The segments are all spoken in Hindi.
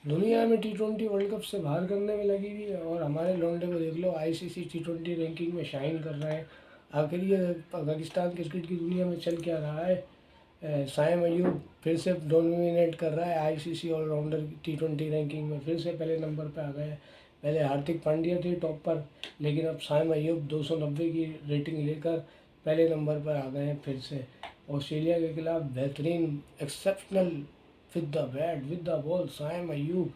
दुनिया में T20 वर्ल्ड कप से बाहर करने में लगी हुई है और हमारे लौंडे को देख लो, आईसीसी T20 रैंकिंग में शाइन कर रहे हैं। आखिर ये पाकिस्तान क्रिकेट की दुनिया में चल क्या रहा है? साइम अयूब फिर से डोमिनेट कर रहा है आईसीसी ऑलराउंडर T20 रैंकिंग में, फिर से पहले नंबर पर आ गए हैं। पहले हार्दिक पांड्या थे टॉप पर, लेकिन अब साइम अयूब 290 की रेटिंग लेकर पहले नंबर पर आ गए हैं फिर से। ऑस्ट्रेलिया के खिलाफ बेहतरीन exceptional with the bat with the ball Saim Ayub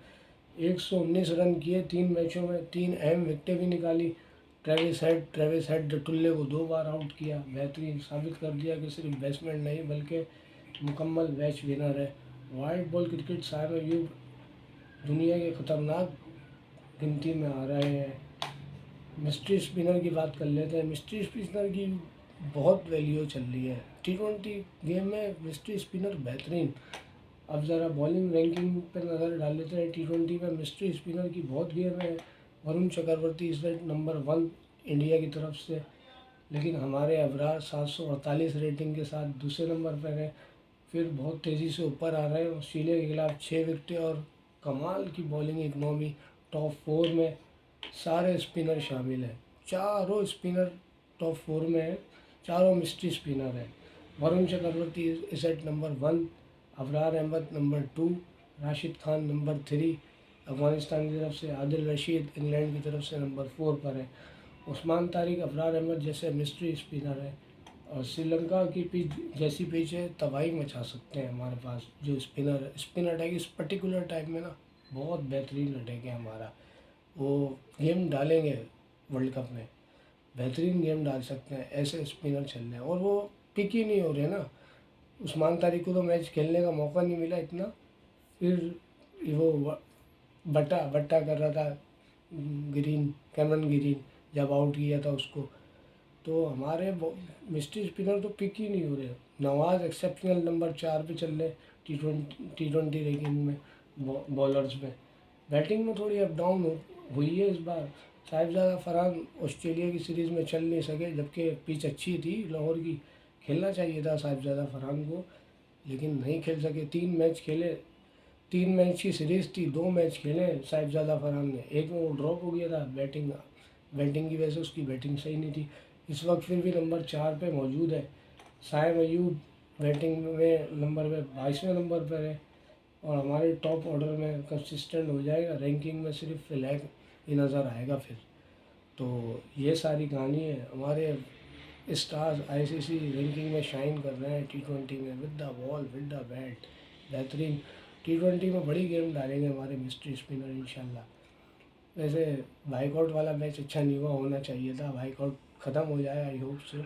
119 run किए 3 मैचों में, 3 अहम विकेटें भी निकाली। ट्रेविस हेड टुल्ले को 2 बार आउट किया। बेहतरीन साबित कर दिया कि सिर्फ बैट्समैन नहीं बल्कि मुकम्मल मैच विनर है। White ball cricket Saim Ayub दुनिया के खतरनाक गिनती में आ रहे हैं। मिस्ट्री स्पिनर की बात कर लेते हैं। मिस्ट्री स्पिनर की बहुत वैल्यू चल रही है T20 गेम में। मिस्ट्री स्पिनर बेहतरीन। अब ज़रा बॉलिंग रैंकिंग पर नज़र डाल लेते हैं। T20 में मिस्ट्री स्पिनर की बहुत गेम है। वरुण चक्रवर्ती इस नंबर 1 इंडिया की तरफ से, लेकिन हमारे अबरार 748 रेटिंग के साथ दूसरे नंबर पर है। फिर बहुत तेज़ी से ऊपर आ रहे हैं। ऑस्ट्रेलिया के खिलाफ 6 विकेटें और कमाल की बॉलिंग इकनॉमी। टॉप 4 में सारे स्पिनर शामिल हैं। चारों स्पिनर टॉप 4 में हैं, चारों मिस्ट्री स्पिनर हैं। वरुण चक्रवर्ती इस at number 1, Abrar Ahmed number 2, Rashid Khan number 3 Afghanistan की तरफ से, आदिल रशीद इंग्लैंड की तरफ से नंबर 4 पर है। उस्मान तारिक, अबरार अहमद जैसे मिस्ट्री स्पिनर है। और श्रीलंका की पिच जैसी पिच है, तबाही मचा सकते हैं हमारे पास जो स्पिन अटैक इस पर्टिकुलर टाइम में ना बहुत बेहतरीन अटैक है हमारा। वो गेम डालेंगे वर्ल्ड कप में, बेहतरीन गेम डाल सकते हैं। ऐसे स्पिनर चल रहे हैं और वो पिक ही नहीं हो रहे ना। उस्मान तारिक को तो मैच खेलने का मौका नहीं मिला इतना। फिर वो बट्टा कर रहा था कैमरन ग्रीन जब आउट किया था उसको। तो हमारे मिस्ट्री स्पिनर तो पिक ही नहीं हो रहे। नवाज़ एक्सेप्शनल नंबर 4 पे चल रहे T20 रैंकिंग में बॉलर्स में। बैटिंग में थोड़ी अप डाउन हुई है इस बार। साहिबजादा फरहान ऑस्ट्रेलिया की सीरीज़ में चल नहीं सके, जबकि पिच अच्छी थी लाहौर की। खेलना चाहिए था साहिबजादा फरहान को, लेकिन नहीं खेल सके। 3 मैच खेले, 3 मैच की सीरीज़ थी, 2 मैच खेले साहिबजादा फरहान ने। एक में वो ड्रॉप हो गया था बैटिंग की वजह से, उसकी बैटिंग सही नहीं थी। इस वक्त फिर भी नंबर 4 पे मौजूद है। साइम अयूब बैटिंग में नंबर पे 22वें नंबर पर है और हमारे टॉप ऑर्डर में कंसिस्टेंट हो जाएगा। रैंकिंग में सिर्फ फ्लैग ही नज़र आएगा फिर। तो ये सारी कहानी है। हमारे स्टार्स आईसीसी रैंकिंग में शाइन कर रहे हैं T20 में with the ball with the bat. बेहतरीन T20 में बड़ी गेम डालेंगे हमारे मिस्ट्री स्पिनर इंशाल्लाह। वैसे बाइकआउट वाला मैच अच्छा नहीं हुआ, होना चाहिए था। बाइकआउट ख़त्म हो जाए आई होप सो,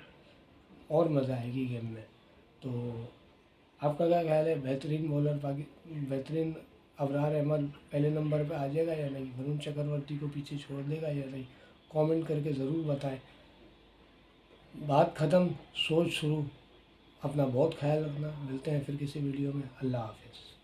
और मज़ा आएगी गेम में। तो आपका क्या ख्याल है? बेहतरीन बॉलर बेहतरीन अबरार अहमद पहले नंबर पे आ जाएगा या नहीं? वरुण चक्रवर्ती को पीछे छोड़ देगा या नहीं? कमेंट करके ज़रूर बताएं। बात ख़त्म, सोच शुरू। अपना बहुत ख्याल रखना। मिलते हैं फिर किसी वीडियो में। अल्लाह हाफिज़।